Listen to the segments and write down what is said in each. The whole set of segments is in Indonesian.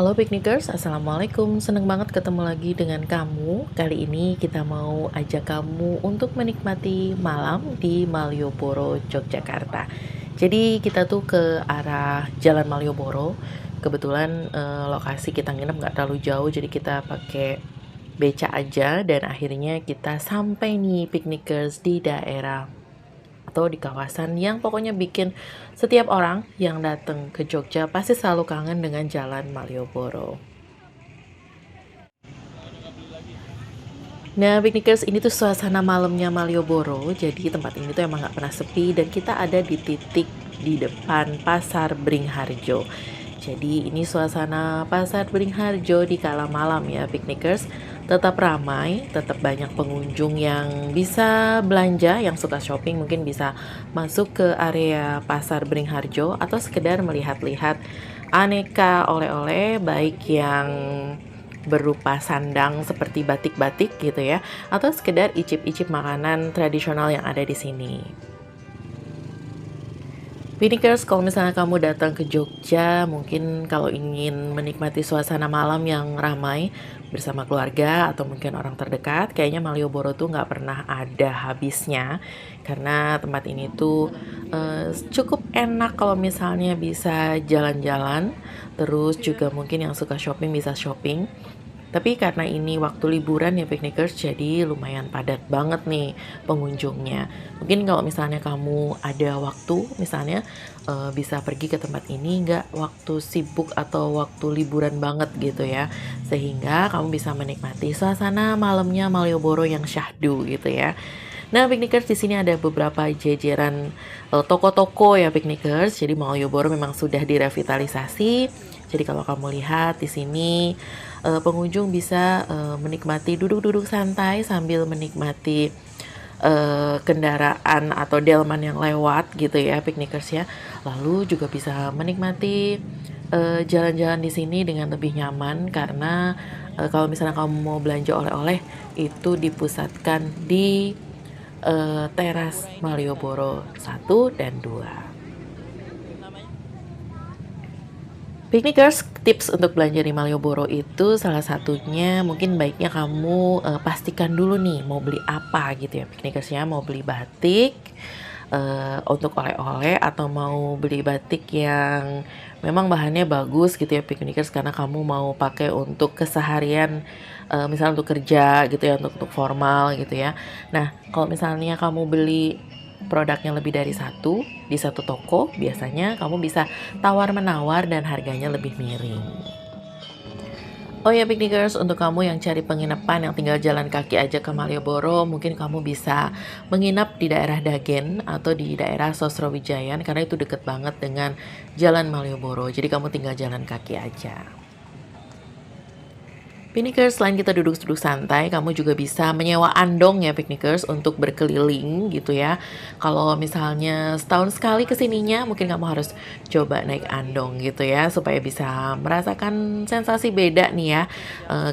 Halo Piknikers, Assalamualaikum. Seneng banget ketemu lagi dengan kamu. Kali ini kita mau ajak kamu untuk menikmati malam di Malioboro, Yogyakarta. Jadi kita tuh ke arah Jalan Malioboro. Kebetulan lokasi kita nginep nggak terlalu jauh, jadi kita pakai beca aja dan akhirnya kita sampai nih Piknikers di daerah atau di kawasan yang pokoknya bikin setiap orang yang datang ke Jogja pasti selalu kangen dengan Jalan Malioboro. Nah, Piknikers, ini tuh suasana malamnya Malioboro. Jadi tempat ini tuh emang nggak pernah sepi dan kita ada di titik di depan Pasar Beringharjo. Jadi ini suasana Pasar Beringharjo di kala malam ya, Piknikers. Tetap ramai, tetap banyak pengunjung yang bisa belanja, yang suka shopping mungkin bisa masuk ke area Pasar Beringharjo atau sekedar melihat-lihat aneka oleh-oleh baik yang berupa sandang seperti batik-batik gitu ya, atau sekedar icip-icip makanan tradisional yang ada di sini. Pinikers, kalau misalnya kamu datang ke Jogja, mungkin kalau ingin menikmati suasana malam yang ramai bersama keluarga atau mungkin orang terdekat, kayaknya Malioboro tuh nggak pernah ada habisnya. Karena tempat ini tuh cukup enak kalau misalnya bisa jalan-jalan, terus juga mungkin yang suka shopping bisa shopping. Tapi karena ini waktu liburan ya Piknikers, jadi lumayan padat banget nih pengunjungnya. Mungkin kalau misalnya kamu ada waktu, misalnya bisa pergi ke tempat ini nggak waktu sibuk atau waktu liburan banget gitu ya. Sehingga kamu bisa menikmati suasana malamnya Malioboro yang syahdu gitu ya. Nah, Piknikers, di sini ada beberapa jajaran toko-toko ya Piknikers. Jadi Malioboro memang sudah direvitalisasi. Jadi kalau kamu lihat di sini pengunjung bisa menikmati duduk-duduk santai sambil menikmati kendaraan atau delman yang lewat gitu ya Piknikers ya. Lalu juga bisa menikmati jalan-jalan di sini dengan lebih nyaman karena kalau misalnya kamu mau belanja oleh-oleh itu dipusatkan di teras Malioboro 1 dan 2. Piknikers, tips untuk belanja di Malioboro itu salah satunya mungkin baiknya kamu pastikan dulu nih mau beli apa gitu ya Piknikers ya. Mau beli batik untuk oleh-oleh atau mau beli batik yang memang bahannya bagus gitu ya Piknikers karena kamu mau pakai untuk keseharian, misalnya untuk kerja gitu ya, untuk formal gitu ya. Nah, kalau misalnya kamu beli produknya lebih dari satu di satu toko, biasanya kamu bisa tawar-menawar dan harganya lebih miring. Oh ya Piknikers, untuk kamu yang cari penginapan yang tinggal jalan kaki aja ke Malioboro, mungkin kamu bisa menginap di daerah Dagen atau di daerah Sosrowijayan karena itu deket banget dengan Jalan Malioboro. Jadi kamu tinggal jalan kaki aja. Piknikers, selain kita duduk-duduk santai, kamu juga bisa menyewa andong ya Piknikers untuk berkeliling gitu ya. Kalau misalnya setahun sekali kesininya, mungkin kamu harus coba naik andong gitu ya, supaya bisa merasakan sensasi beda nih ya.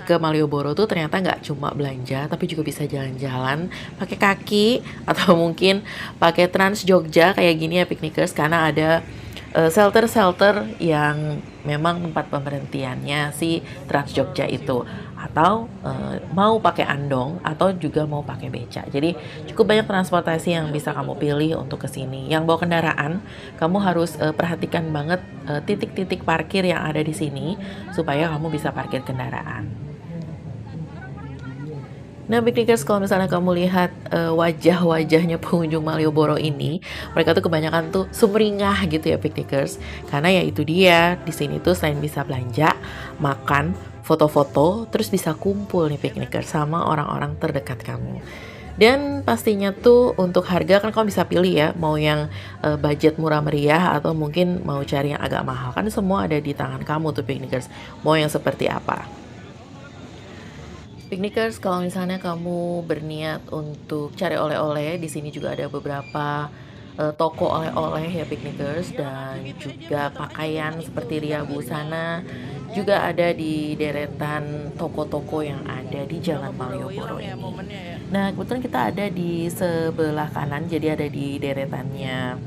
Ke Malioboro tuh ternyata nggak cuma belanja, tapi juga bisa jalan-jalan pakai kaki atau mungkin pakai Trans Jogja kayak gini ya Piknikers, karena ada shelter-shelter yang memang tempat pemberhentiannya si Trans Jogja itu atau mau pakai andong atau juga mau pakai beca. Jadi cukup banyak transportasi yang bisa kamu pilih untuk ke sini. Yang bawa kendaraan, kamu harus perhatikan banget titik-titik parkir yang ada di sini supaya kamu bisa parkir kendaraan. Nah, Piknikers, kalau misalnya kamu lihat wajah-wajahnya pengunjung Malioboro ini, mereka tuh kebanyakan tuh sumringah gitu ya, Piknikers. Karena ya itu dia, di sini tuh selain bisa belanja, makan, foto-foto, terus bisa kumpul nih Piknikers sama orang-orang terdekat kamu. Dan pastinya tuh untuk harga kan kamu bisa pilih ya, mau yang budget murah meriah atau mungkin mau cari yang agak mahal. Kan semua ada di tangan kamu tuh Piknikers, mau yang seperti apa. Piknikers, kalau misalnya kamu berniat untuk cari oleh-oleh, di sini juga ada beberapa toko oleh-oleh ya Piknikers dan juga pakaian seperti Ria Busana juga ada di deretan toko-toko yang ada di Jalan Malioboro ini. Nah, kebetulan kita ada di sebelah kanan, jadi ada di deretannya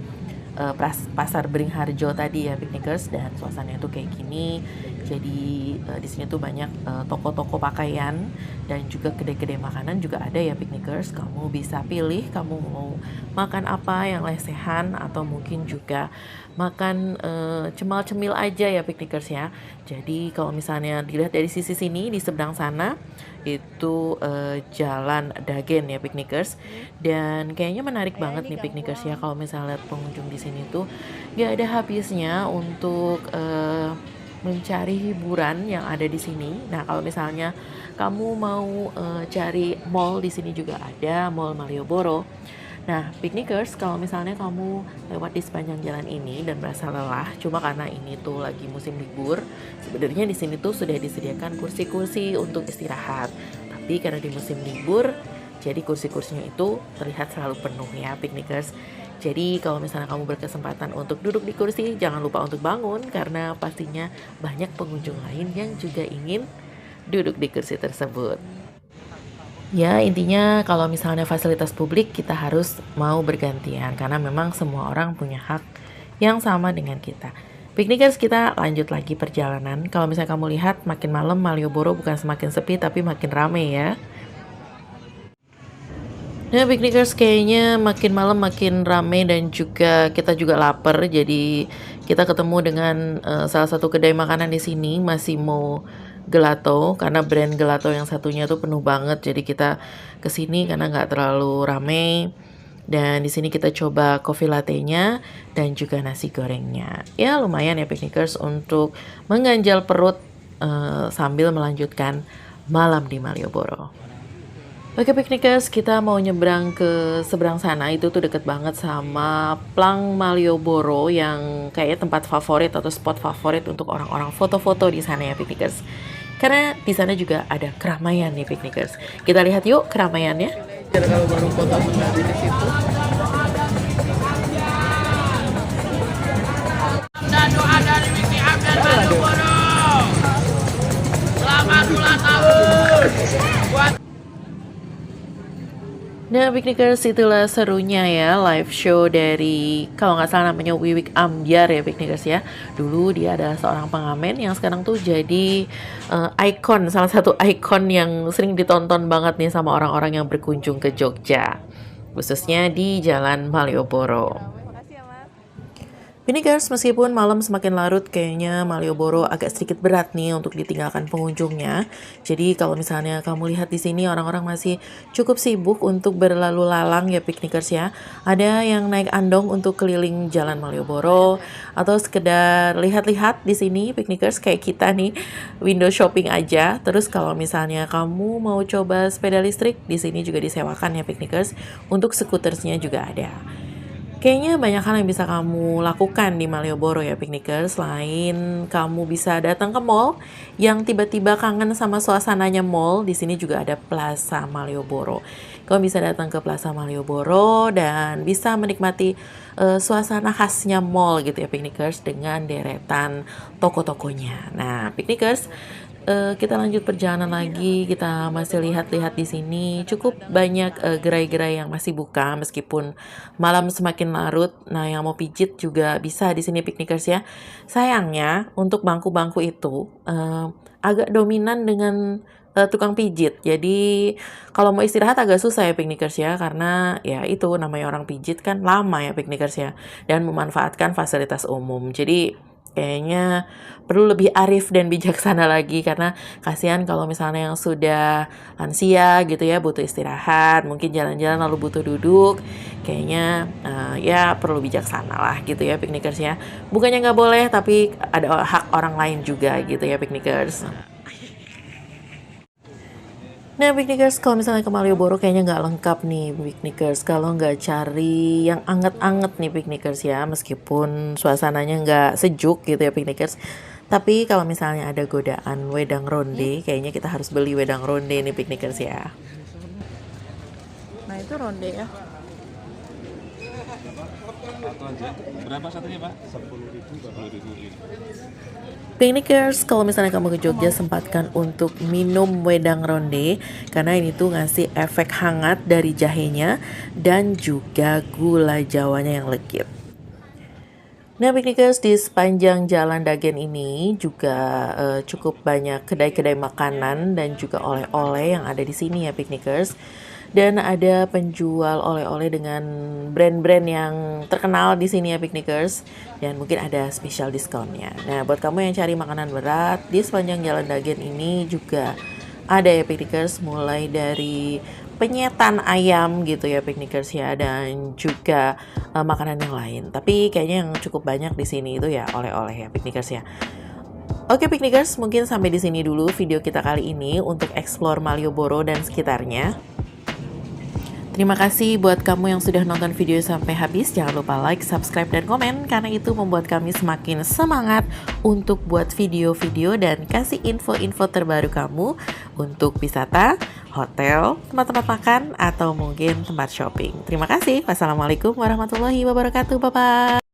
Pasar Beringharjo tadi ya Piknikers, dan suasananya tuh kayak gini. Jadi di sini tuh banyak toko-toko pakaian dan juga kedai-kedai makanan juga ada ya piknikers. Kamu bisa pilih kamu mau makan apa yang lesehan atau mungkin juga makan cemal-cemil aja ya piknikers ya. Jadi kalau misalnya dilihat dari sisi sini di seberang sana itu Jalan Dagen ya piknikers, dan kayaknya menarik banget nih piknikers ya kalau misalnya lihat pengunjung di sini tuh gak ada habisnya untuk mencari hiburan yang ada di sini. Nah, kalau misalnya kamu mau cari mall, di sini juga ada Mall Malioboro. Nah, piknikers, kalau misalnya kamu lewat di sepanjang jalan ini dan merasa lelah, cuma karena ini tuh lagi musim libur, sebenarnya di sini tuh sudah disediakan kursi-kursi untuk istirahat. Tapi karena di musim libur, jadi kursi-kursinya itu terlihat selalu penuh ya, piknikers. Jadi kalau misalnya kamu berkesempatan untuk duduk di kursi, jangan lupa untuk bangun karena pastinya banyak pengunjung lain yang juga ingin duduk di kursi tersebut. Ya, intinya kalau misalnya fasilitas publik kita harus mau bergantian karena memang semua orang punya hak yang sama dengan kita. Piknikers, kita lanjut lagi perjalanan. Kalau misalnya kamu lihat makin malam Malioboro bukan semakin sepi tapi makin rame ya. Nah, piknikers kayaknya makin malam makin rame dan juga kita juga lapar. Jadi kita ketemu dengan salah satu kedai makanan di sini, Massimo Gelato, karena brand gelato yang satunya tuh penuh banget. Jadi kita kesini karena nggak terlalu rame. Dan di sini kita coba coffee latte-nya dan juga nasi gorengnya. Ya lumayan ya piknikers untuk mengganjal perut sambil melanjutkan malam di Malioboro. Oke piknikers, kita mau nyebrang ke seberang sana. Itu tuh deket banget sama Plang Malioboro yang kayaknya tempat favorit atau spot favorit untuk orang-orang foto-foto di sana ya piknikers. Karena di sana juga ada keramaian nih piknikers. Kita lihat yuk keramaiannya. Kalau baru foto di situ. Dan doa dari Wiki Abdan Malioboro. Selamat ulang tahun. Nah, piknikers, itulah serunya ya live show dari kalau nggak salah namanya Wiwik Ambyar ya piknikers ya. Dulu dia adalah seorang pengamen yang sekarang tuh jadi ikon, salah satu ikon yang sering ditonton banget nih sama orang-orang yang berkunjung ke Jogja, khususnya di Jalan Malioboro. Piknikers, meskipun malam semakin larut, kayaknya Malioboro agak sedikit berat nih untuk ditinggalkan pengunjungnya. Jadi kalau misalnya kamu lihat di sini orang-orang masih cukup sibuk untuk berlalu lalang ya piknikers ya. Ada yang naik andong untuk keliling Jalan Malioboro atau sekedar lihat-lihat di sini piknikers kayak kita nih window shopping aja. Terus kalau misalnya kamu mau coba sepeda listrik, di sini juga disewakan ya piknikers. Untuk skutersnya juga ada. Kayaknya banyak hal yang bisa kamu lakukan di Malioboro ya piknikers. Selain kamu bisa datang ke mall yang tiba-tiba kangen sama suasananya mall, di sini juga ada Plaza Malioboro. Kamu bisa datang ke Plaza Malioboro dan bisa menikmati suasana khasnya mall gitu ya piknikers dengan deretan toko-tokonya. Nah, piknikers, kita lanjut perjalanan lagi. Kita masih lihat-lihat di sini cukup banyak gerai-gerai yang masih buka meskipun malam semakin larut. Nah, yang mau pijit juga bisa di sini piknikers ya. Sayangnya untuk bangku-bangku itu agak dominan dengan tukang pijit. Jadi kalau mau istirahat agak susah ya piknikers ya, karena ya itu namanya orang pijit kan lama ya piknikers ya, dan memanfaatkan fasilitas umum. Jadi kayaknya perlu lebih arif dan bijaksana lagi karena kasihan kalau misalnya yang sudah lansia gitu ya butuh istirahat, mungkin jalan-jalan lalu butuh duduk. Kayaknya ya perlu bijaksana lah gitu ya piknikers ya. Bukannya nggak boleh tapi ada hak orang lain juga gitu ya piknikers. Nah, piknikers, kalau misalnya ke Malioboro kayaknya nggak lengkap nih piknikers kalau nggak cari yang anget-anget nih piknikers ya, meskipun suasananya nggak sejuk gitu ya piknikers. Tapi kalau misalnya ada godaan wedang ronde, kayaknya kita harus beli wedang ronde nih piknikers ya. Nah itu ronde ya. Berapa satunya Pak? 10.000. Piknikers, kalau misalnya kamu ke Jogja sempatkan untuk minum wedang ronde karena ini tuh ngasih efek hangat dari jahenya dan juga gula jawanya yang legit. Nah, piknikers, di sepanjang Jalan Dagen ini juga cukup banyak kedai-kedai makanan dan juga oleh-oleh yang ada di sini ya, piknikers. Dan ada penjual oleh-oleh dengan brand-brand yang terkenal di sini ya, piknikers. Dan mungkin ada spesial diskonnya. Nah, buat kamu yang cari makanan berat, di sepanjang Jalan Dagen ini juga ada ya, piknikers, mulai dari penyetan ayam gitu ya, piknikers ya, dan juga makanan yang lain. Tapi kayaknya yang cukup banyak di sini itu ya oleh-oleh ya, piknikers ya. Oke, piknikers, mungkin sampai di sini dulu video kita kali ini untuk explore Malioboro dan sekitarnya. Terima kasih buat kamu yang sudah nonton video sampai habis. Jangan lupa like, subscribe, dan komen, karena itu membuat kami semakin semangat untuk buat video-video dan kasih info-info terbaru kamu untuk wisata, hotel, tempat-tempat makan, atau mungkin tempat shopping. Terima kasih. Wassalamualaikum warahmatullahi wabarakatuh. Bye-bye.